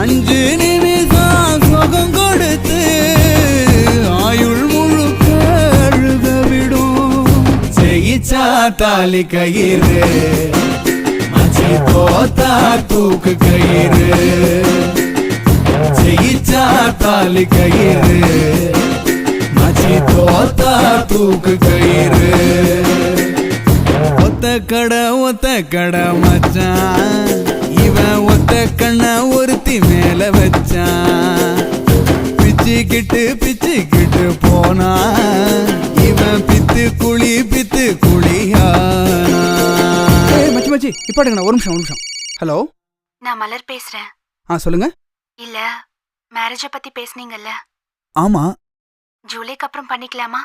5 நிமிஷம் சுகம் கொடுத்து ஆயுள் முழுக்க அழுக விடும். ஜெயிச்சா தாலி கயிறு, மச்சி தோத்தா தூக்கு கயிறு. ஜெயிச்சா தாலி கயிறு, மச்சி தோத்தா தூக்கு கயிறு. ஒத்த கடை மச்சான், இவன் ஒத்த கண்ண ஒருத்தி மேல வச்சான். பிச்சுக்கிட்டு போனா, இவன் பித்து குழியானா. மச்சி இப்ப ஒரு நிமிஷம். ஹலோ, நான் மலர் பேசுறேன். சொல்லுங்க. இல்ல, மேரேஜ பத்தி பேசுனீங்கல்ல? ஆமா. ஜூலைக்கு அப்புறம் பண்ணிக்கலாமா?